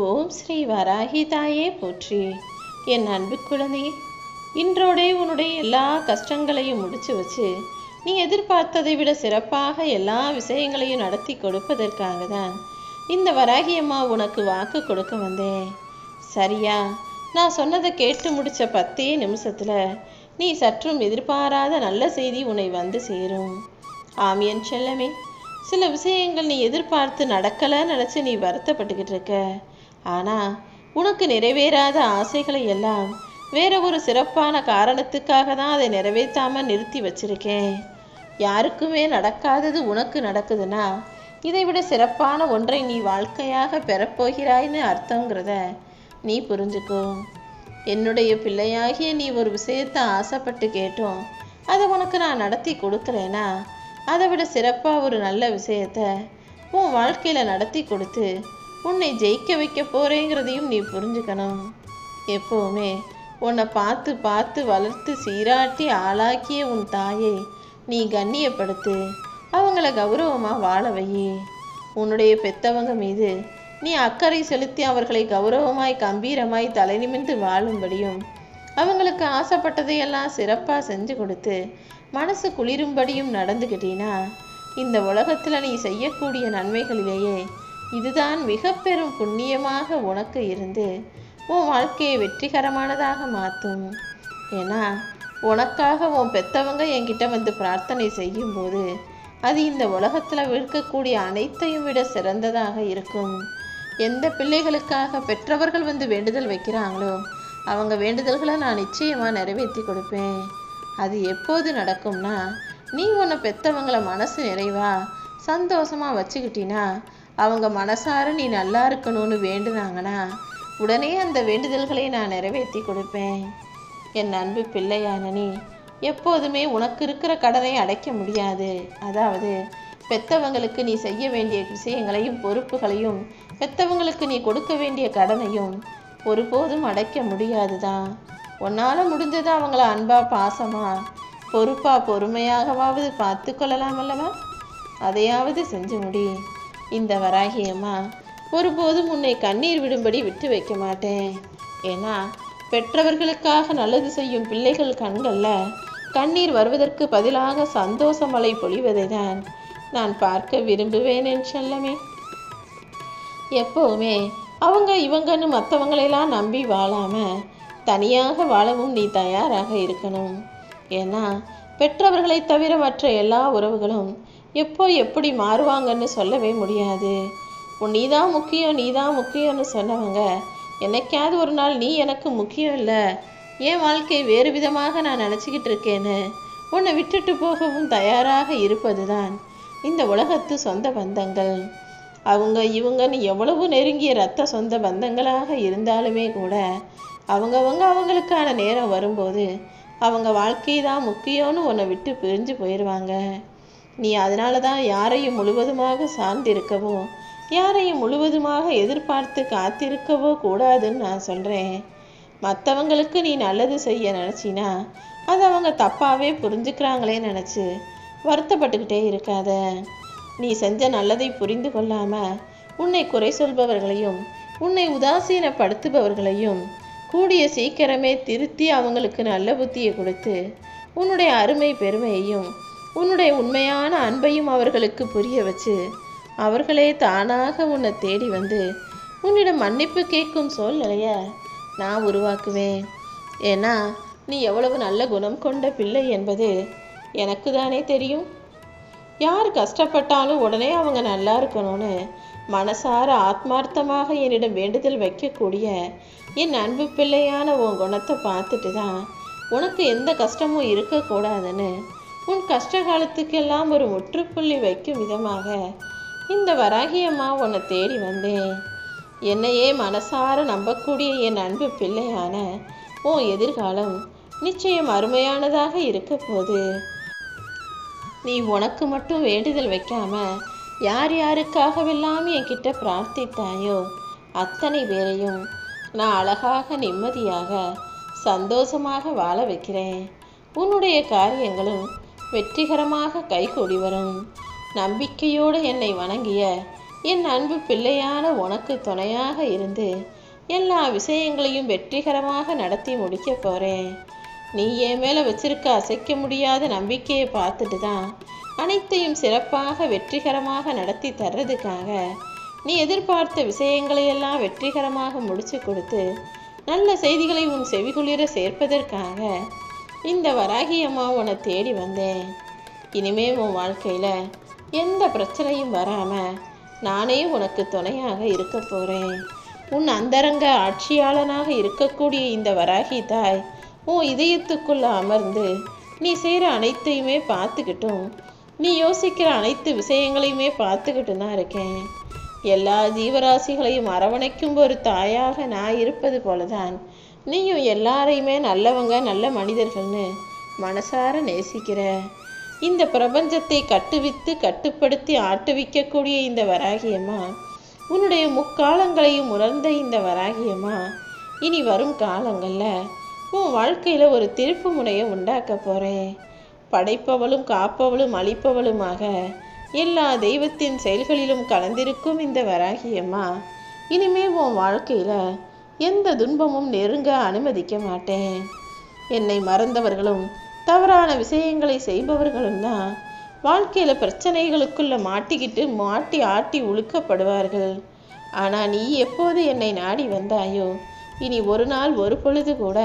ஓம் ஸ்ரீ வராகி தாயே போற்றி. என் அன்பு குழந்தையே, இன்றோடே உன்னுடைய எல்லா கஷ்டங்களையும் முடிச்சு வச்சு நீ எதிர்பார்த்ததை விட சிறப்பாக எல்லா விஷயங்களையும் நடத்தி கொடுப்பதற்காக தான் இந்த வராகி அம்மா உனக்கு வாக்கு கொடுக்க வந்தேன். சரியா? நான் சொன்னதை கேட்டு முடிச்ச 10 நிமிஷத்துல நீ சற்றும் எதிர்பாராத நல்ல செய்தி உன்னை வந்து சேரும். ஆம் என் செல்லமே, சில விஷயங்கள் நீ எதிர்பார்த்து நடக்கலைன்னு நினச்சி நீ வருத்தப்பட்டுக்கிட்டு இருக்க. ஆனால் உனக்கு நிறைவேறாத ஆசைகளை எல்லாம் வேற ஒரு சிறப்பான காரணத்துக்காக தான் அதை நிறைவேற்றாமல் நிறுத்தி வச்சிருக்கேன். யாருக்குமே நடக்காதது உனக்கு நடக்குதுன்னா இதை விட சிறப்பான ஒன்றை நீ வாழ்க்கையாக பெறப்போகிறாய்னு அர்த்தங்கிறத நீ புரிஞ்சுக்கோ. என்னுடைய பிள்ளையாகிய நீ ஒரு விஷயத்தை ஆசைப்பட்டு கேட்டோம், அதை உனக்கு நான் நடத்தி கொடுக்குறேன்னா அதை விட சிறப்பாக ஒரு நல்ல விஷயத்த உன் வாழ்க்கையில் நடத்தி கொடுத்து உன்னை ஜெயிக்க வைக்க போகிறேங்கிறதையும் நீ புரிஞ்சுக்கணும். எப்போவுமே உன்னை பார்த்து பார்த்து வளர்த்து சீராட்டி ஆளாக்கிய உன் தாயை நீ கண்ணியப்படுத்து, அவங்கள கௌரவமாக வாழ வை. உன்னுடைய பெத்தவங்க மீது நீ அக்கறை செலுத்தி அவர்களை கௌரவமாய் கம்பீரமாய் தலை நிமிர்ந்து வாழும்படியும் அவங்களுக்கு ஆசைப்பட்டதையெல்லாம் சிறப்பாக செஞ்சு கொடுத்து மனசு குளிரும்படியும் நடந்துக்கிட்டீன்னா இந்த உலகத்தில் நீ செய்யக்கூடிய நன்மைகளிலேயே இதுதான் மிக பெரும் புண்ணியமாக உனக்கு இருந்து உன் வாழ்க்கையை வெற்றிகரமானதாக மாற்றும். ஏன்னா உனக்காக உன் பெத்தவங்க என்கிட்ட வந்து பிரார்த்தனை செய்யும்போது அது இந்த உலகத்தில் இருக்கக்கூடிய அனைத்தையும் விட சிறந்ததாக இருக்கும். எந்த பிள்ளைகளுக்காக பெற்றவர்கள் வந்து வேண்டுதல் வைக்கிறாங்களோ அவங்க வேண்டுதல்களை நான் நிச்சயமாக நிறைவேற்றி கொடுப்பேன். அது எப்போது நடக்கும்னா நீ உன்னை பெத்தவங்களை மனசு நிறைவா சந்தோஷமாக வச்சுக்கிட்டினா அவங்க மனசார நீ நல்லா இருக்கணும்னு வேண்டுனாங்கன்னா உடனே அந்த வேண்டுதல்களை நான் நிறைவேற்றி கொடுப்பேன். என் அன்பு பிள்ளையான நீ எப்போதுமே உனக்கு இருக்கிற கடனை அடைக்க முடியாது. அதாவது பெத்தவங்களுக்கு நீ செய்ய வேண்டிய விஷயங்களையும் பொறுப்புகளையும் பெத்தவங்களுக்கு நீ கொடுக்க வேண்டிய கடனையும் ஒருபோதும் அடைக்க முடியாது தான். உன்னால் முடிஞ்சதை அவங்கள அன்பா பாசமா பொறுப்பா பொறுமையாகவாவது பார்த்து கொள்ளலாம் அல்லவா? அதையாவது செஞ்சு முடி. இந்த வராகி அம்மா ஒருபோதும் உன்னை கண்ணீர் விடும்படி விட்டு வைக்க மாட்டேன். ஏன்னா பெற்றவர்களுக்காக நல்லது செய்யும் பிள்ளைகள் கண்களில் கண்ணீர் வருவதற்கு பதிலாக சந்தோஷ மழை பொழிவதை தான் நான் பார்க்க விரும்புவேன் என் செல்லமே. எப்போவுமே அவங்க இவங்கன்னு மற்றவங்களெல்லாம் நம்பி வாழாம தனியாக வாழவும் நீ தயாராக இருக்கணும். ஏன்னா பெற்றவர்களை தவிர மற்ற எல்லா உறவுகளும் எப்போ எப்படி மாறுவாங்கன்னு சொல்லவே முடியாது. நீதான் முக்கியம் நீதான் முக்கியம்னு சொன்னவங்க என்னைக்காவது ஒரு நாள் நீ எனக்கு முக்கியம் இல்லை, என் வாழ்க்கை வேறு விதமாக நான் நினச்சிக்கிட்டு இருக்கேன்னு உன்னை விட்டுட்டு போகவும் தயாராக இருப்பது தான் இந்த உலகத்து சொந்த பந்தங்கள். அவங்க இவங்கன்னு எவ்வளவு நெருங்கிய இரத்த சொந்த பந்தங்களாக இருந்தாலுமே கூட அவங்களுக்கான நேரம் வரும்போது அவங்க வாழ்க்கை தான் முக்கியம்னு உன்னை விட்டு பிரிஞ்சு போயிடுவாங்க. நீ அதனால தான் யாரையும் முழுவதுமாக சார்ந்திருக்கவோ யாரையும் முழுவதுமாக எதிர்பார்த்து காத்திருக்கவோ கூடாதுன்னு நான் சொல்கிறேன். மற்றவங்களுக்கு நீ நல்லது செய்ய நினச்சினா அது அவங்க தப்பாகவே புரிஞ்சுக்கிறாங்களே நினச்சி வருத்தப்பட்டுக்கிட்டே இருக்காத. நீ செஞ்ச நல்லதை புரிந்து கொள்ளாமல் உன்னை குறை சொல்பவர்களையும் உன்னை உதாசீனப்படுத்துபவர்களையும் கூடிய சீக்கிரமே திருத்தி அவங்களுக்கு நல்ல புத்தியை கொடுத்து உன்னுடைய அருமை பெருமையையும் உன்னுடைய உண்மையான அன்பையும் அவர்களுக்கு புரிய வச்சு அவர்களே தானாக உன்னை தேடி வந்து உன்னிடம் மன்னிப்பு கேட்கும் சூழ்நிலையை நான் உருவாக்குவேன். ஏன்னா நீ எவ்வளவு நல்ல குணம் கொண்ட பிள்ளை என்பது எனக்கு தானே தெரியும். யார் கஷ்டப்பட்டாலும் உடனே அவங்க நல்லா இருக்கணும்னு மனசார ஆத்மார்த்தமாக என்னிடம் வேண்டுதல் வைக்கக்கூடிய என் அன்பு பிள்ளையான உன் குணத்தை பார்த்துட்டு தான் உனக்கு எந்த கஷ்டமும் இருக்கக்கூடாதுன்னு உன் கஷ்ட காலத்துக்கெல்லாம் ஒரு முற்றுப்புள்ளி வைக்கும் விதமாக இந்த வராகி அம்மா உன்னை தேடி வந்தேன். என்னையே மனசார நம்பக்கூடிய என் அன்பு பிள்ளையான உன் எதிர்காலம் நிச்சயம் அருமையானதாக இருக்க போது. நீ உனக்கு மட்டும் வேண்டுதல் வைக்காம யார் யாருக்காகவெல்லாம் என்கிட்ட பிரார்த்தித்தாயோ அத்தனை பேரையும் நான் அழகாக நிம்மதியாக சந்தோஷமாக வாழ வைக்கிறேன். உன்னுடைய காரியங்களும் வெற்றிகரமாக கைகூடி வரும். நம்பிக்கையோடு என்னை வணங்கிய என் அன்பு பிள்ளையான உனக்கு துணையாக இருந்து எல்லா விஷயங்களையும் வெற்றிகரமாக நடத்தி முடிக்க போகிறேன். நீ என் மேலே வச்சிருக்க அசைக்க முடியாத நம்பிக்கையை பார்த்துட்டு தான் அனைத்தையும் சிறப்பாக வெற்றிகரமாக நடத்தி தர்றதுக்காக நீ எதிர்பார்த்த விஷயங்களையெல்லாம் வெற்றிகரமாக முடிச்சு கொடுத்து நல்ல செய்திகளை உன் செவிகுளிர சேர்ப்பதற்காக இந்த வராகி அம்மா உன்னை தேடி வந்தேன். இனிமே உன் வாழ்க்கையில் எந்த பிரச்சனையும் வராமல் நானே உனக்கு துணையாக இருக்க போகிறேன். உன் அந்தரங்க ஆட்சியாளனாக இருக்கக்கூடிய இந்த வராகி தாய் உன் இதயத்துக்குள்ள அமர்ந்து நீ செய்கிற அனைத்தையுமே பார்த்துக்கிட்டும் நீ யோசிக்கிற அனைத்து விஷயங்களையுமே பார்த்துக்கிட்டு தான் இருக்கேன். எல்லா ஜீவராசிகளையும் அரவணைக்கும் ஒரு தாயாக நான் இருப்பது போலதான் நீயும் எல்லாரையுமே நல்லவங்க நல்ல மனிதர்கள்னு மனசார நேசிக்கிற. இந்த பிரபஞ்சத்தை கட்டுவித்து கட்டுப்படுத்தி ஆட்டுவிக்கக்கூடிய இந்த வராகியம்மா, உன்னுடைய முக்காலங்களையும் உணர்ந்த இந்த வராகியம்மா, இனி வரும் காலங்களில் உன் வாழ்க்கையில் ஒரு திருப்பு முனையை உண்டாக்க போகிறேன். படைப்பவளும் காப்பவளும் அழிப்பவளுமாக எல்லா தெய்வத்தின் செயல்களிலும் கலந்திருக்கும் இந்த வராகியம்மா, இனிமே உன் வாழ்க்கையில் எந்த துன்பமும் நெருங்க அனுமதிக்க மாட்டேன். என்னை மறந்தவர்களும் தவறான விஷயங்களை செய்பவர்களும் தான் வாழ்க்கையில் பிரச்சனைகளுக்குள்ள மாட்டி ஆட்டி உழுக்கப்படுவார்கள். ஆனால் நீ எப்போது என்னை நாடி வந்தாயோ, இனி ஒரு நாள் ஒரு பொழுது கூட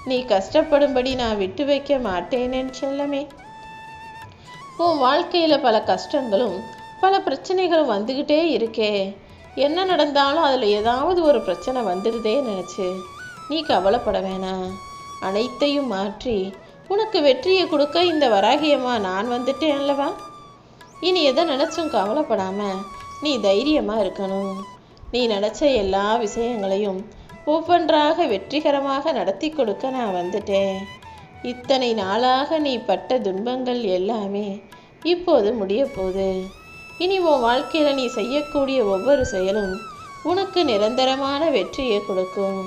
நீ கஷ்டப்படும்படி நான் விட்டு வைக்க மாட்டேனேன் செல்லமே. உன் வாழ்க்கையில் பல கஷ்டங்களும் பல பிரச்சனைகளும் வந்துக்கிட்டே இருக்கே. என்ன நடந்தாலும் அதில் ஏதாவது ஒரு பிரச்சனை வந்துடுதே நினச்சி நீ கவலைப்பட வேணாம். அனைத்தையும் மாற்றி உனக்கு வெற்றியை கொடுக்க இந்த வராகியம்மா நான் வந்துட்டேன் அல்லவா. இனி எதை நினச்சும் கவலைப்படாமல் நீ தைரியமாக இருக்கணும். நீ நினச்ச எல்லா விஷயங்களையும் ஒவ்வொன்றாக வெற்றிகரமாக நடத்தி கொடுக்க நான் வந்துட்டேன். இத்தனை நாளாக நீ பட்ட துன்பங்கள் எல்லாமே இப்போது முடிய போகுது. இனி உன் வாழ்க்கையில் நீ செய்யக்கூடிய ஒவ்வொரு செயலும் உனக்கு நிரந்தரமான வெற்றியை கொடுக்கும்.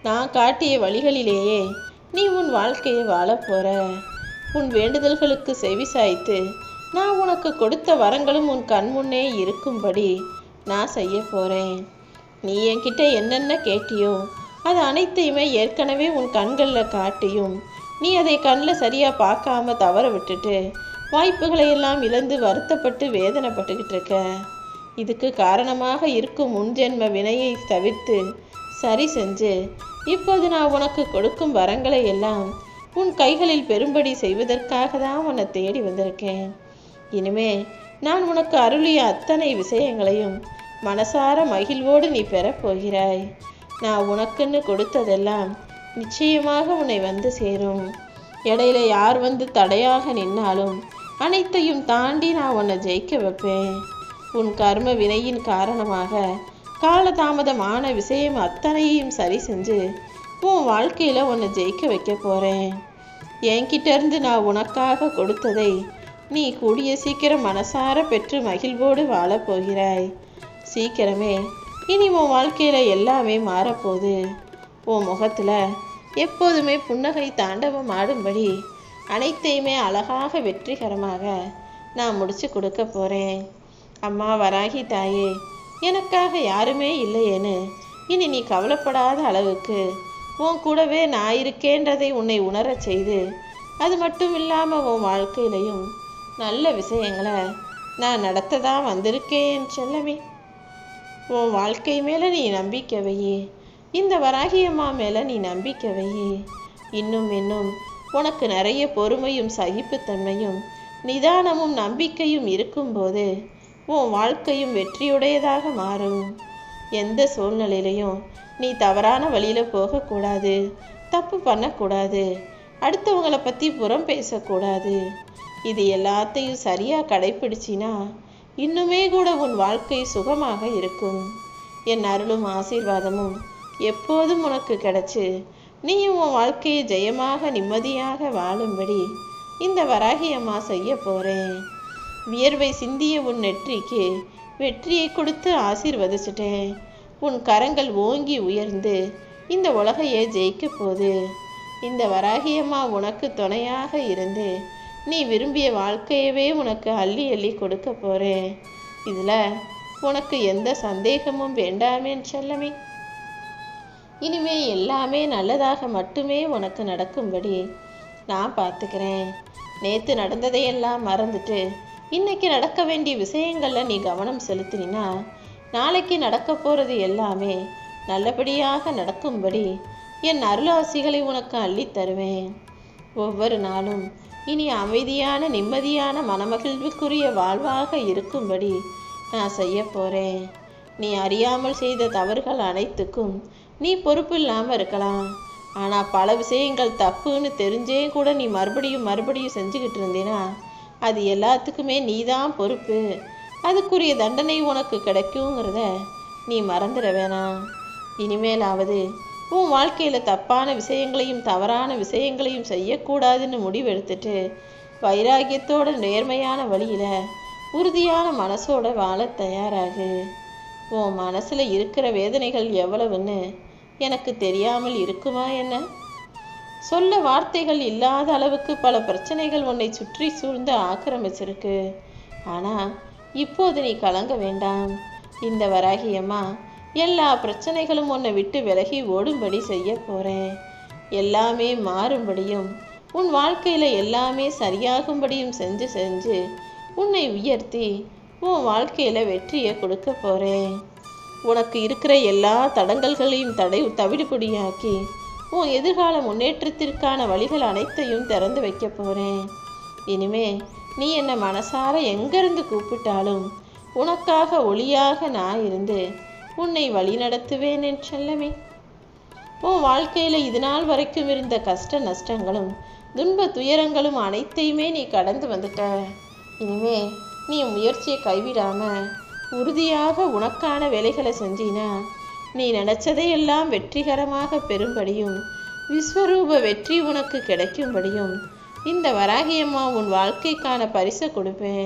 நான் காட்டிய வழிகளிலேயே நீ உன் வாழ்க்கையை வாழப்போற. உன் வேண்டுதல்களுக்கு செவி சாய்த்து நான் உனக்கு கொடுத்த வரங்களும் உன் கண்முன்னே இருக்கும்படி நான் செய்ய போகிறேன். நீ என்கிட்ட என்னென்ன கேட்டியோ அது அனைத்தையுமே ஏற்கனவே உன் கண்களில் காட்டியும் நீ அதை கண்ணில் சரியாக பார்க்காம தவற விட்டுட்டு வாய்ப்புகளை எல்லாம் இழந்து வருத்தப்பட்டு வேதனைப்பட்டுக்கிட்டு இருக்க. இதுக்கு காரணமாக இருக்கும் முன்ஜென்ம வினையை தவிர்த்து சரி செஞ்சு இப்போது நான் உனக்கு கொடுக்கும் வரங்களை எல்லாம் உன் கைகளில் பெரும்படி செய்வதற்காக தான் உன்னை தேடி வந்திருக்கேன். இனிமே நான் உனக்கு அருளிய அத்தனை விஷயங்களையும் மனசார மகிழ்வோடு நீ பெறப்போகிறாய். நான் உனக்குன்னு கொடுத்ததெல்லாம் நிச்சயமாக உன்னை வந்து சேரும். இடையில யார் வந்து தடையாக நின்னாலும் அனைத்தையும் தாண்டி நான் உன்னை ஜெயிக்க வைப்பேன். உன் கர்ம வினையின் காரணமாக காலதாமதமான விஷயம் அத்தனையும் சரி செஞ்சு உன் வாழ்க்கையில் உன்னை ஜெயிக்க வைக்க போகிறேன். என்கிட்டேருந்து நான் உனக்காக கொடுத்ததை நீ கூடிய சீக்கிரம் மனசார பெற்று மகிழ்வோடு வாழப்போகிறாய். சீக்கிரமே இனி உன் வாழ்க்கையில் எல்லாமே மாறப்போகுது. உன் முகத்தில் எப்போதுமே புன்னகை தாண்டவம் ஆடும்படி அனைத்தையுமே அழகாக வெற்றிகரமாக நான் முடிச்சு கொடுக்க போகிறேன். அம்மா வராகி தாயே, எனக்காக யாருமே இல்லையேன்னு இனி நீ கவலைப்படாத அளவுக்கு உன் கூடவே நான் இருக்கேன்றதை உன்னை உணரச் செய்து, அது மட்டும் இல்லாமல் உன் வாழ்க்கையிலையும் நல்ல விஷயங்களை நான் நடத்த தான் வந்திருக்கேன் செல்லமே. உன் வாழ்க்கை மேலே நீ நம்பிக்கை வை. இந்த வராகியம்மா மேலே நீ நம்பிக்கை வை. இன்னும் இன்னும் உனக்கு நிறைய பொறுமையும் சகிப்புத்தன்மையும் நிதானமும் நம்பிக்கையும் இருக்கும்போது உன் வாழ்க்கையும் வெற்றியுடையதாக மாறும். எந்த சூழ்நிலையிலையும் நீ தவறான வழியில் போகக்கூடாது, தப்பு பண்ணக்கூடாது, அடுத்தவங்களை பற்றி புறம் பேசக்கூடாது. இது எல்லாத்தையும் சரியாக கடைப்பிடிச்சினா இன்னுமே கூட உன் வாழ்க்கை சுகமாக இருக்கும். என் அருளும் ஆசீர்வாதமும் எப்போதும் உனக்கு கிடைச்சு நீயும் உன் வாழ்க்கையை ஜெயமாக நிம்மதியாக வாழும்படி இந்த வராகி அம்மா செய்ய போகிறேன். வியர்வை சிந்திய உன் நெற்றிக்கு வெற்றியை கொடுத்து ஆசீர்வதிச்சிட்டேன். உன் கரங்கள் ஓங்கி உயர்ந்து இந்த உலகையே ஜெயிக்க போகுது. இந்த வராகி அம்மா உனக்கு துணையாக இருந்து நீ விரும்பிய வாழ்க்கையவே உனக்கு அள்ளி அள்ளி கொடுக்க போகிறேன். இதில் உனக்கு எந்த சந்தேகமும் வேண்டாமே செல்லமே. இனிமே எல்லாமே நல்லதாக மட்டுமே உனக்கு நடக்கும்படி நான் பார்த்துக்கிறேன். நேற்று நடந்ததையெல்லாம் மறந்துட்டு இன்னைக்கு நடக்க வேண்டிய விஷயங்கள்ல நீ கவனம் செலுத்தினா நாளைக்கு நடக்க போறது எல்லாமே நல்லபடியாக நடக்கும்படி என் அருளாசிகளை உனக்கு அள்ளித் தருவேன். ஒவ்வொரு நாளும் இனி அமைதியான நிம்மதியான மனமகிழ்வுக்குரிய வாழ்வாக இருக்கும்படி நான் செய்ய போறேன். நீ அறியாமல் செய்த தவறுகள் அனைத்துக்கும் நீ பொறுப்பு இல்லாமல் இருக்கலாம். ஆனால் பல விஷயங்கள் தப்புன்னு தெரிஞ்சே கூட நீ மறுபடியும் செஞ்சுக்கிட்டு இருந்தீனா அது எல்லாத்துக்குமே நீ தான் பொறுப்பு. அதுக்குரிய தண்டனை உனக்கு கிடைக்குங்கிறத நீ மறந்துட வேணாம். இனிமேலாவது உன் வாழ்க்கையில் தப்பான விஷயங்களையும் தவறான விஷயங்களையும் செய்யக்கூடாதுன்னு முடிவெடுத்துட்டு வைராகியத்தோட நேர்மையான வழியில் உறுதியான மனசோட வாழ தயாராகு. உன் மனசில் இருக்கிற வேதனைகள் எவ்வளவுன்னு எனக்கு தெரியாமல் இருக்குமா என்ன? சொல்ல வார்த்தைகள் இல்லாத அளவுக்கு பல பிரச்சனைகள் உன்னை சுற்றி சூழ்ந்து ஆக்கிரமிச்சிருக்கு. ஆனால் இப்போது நீ கலங்க வேண்டாம். இந்த வராகியம்மா எல்லா பிரச்சனைகளும் உன்னை விட்டு விலகி ஓடும்படி செய்ய போகிறேன். எல்லாமே மாறும்படியும் உன் வாழ்க்கையில் எல்லாமே சரியாகும்படியும் செஞ்சு உன்னை உயர்த்தி உன் வாழ்க்கையில் வெற்றியை கொடுக்க போகிறேன். உனக்கு இருக்கிற எல்லா தடங்கல்களையும் தவிடுபொடியாக்கி உன் எதிர்கால முன்னேற்றத்திற்கான வழிகள் அனைத்தையும் திறந்து வைக்க போகிறேன். இனிமே நீ என்னை மனசார எங்கிருந்து கூப்பிட்டாலும் உனக்காக ஒளியாக நான் இருந்து உன்னை வழி நடத்துவேன் என் செல்லமே. உன் வாழ்க்கையில் இது நாள் வரைக்கும் இருந்த கஷ்ட நஷ்டங்களும் துன்ப துயரங்களும் அனைத்தையுமே நீ கடந்து வந்துட்ட. இனிமே நீ முயற்சியை கைவிடாம உறுதியாக உனக்கான வேலைகளை செஞ்சினா நீ நினைச்சதையெல்லாம் வெற்றிகரமாக பெறும்படியும் விஸ்வரூப வெற்றி உனக்கு கிடைக்கும்படியும் இந்த வராகியம்மா உன் வாழ்க்கைக்கான பரிசை கொடுப்பேன்.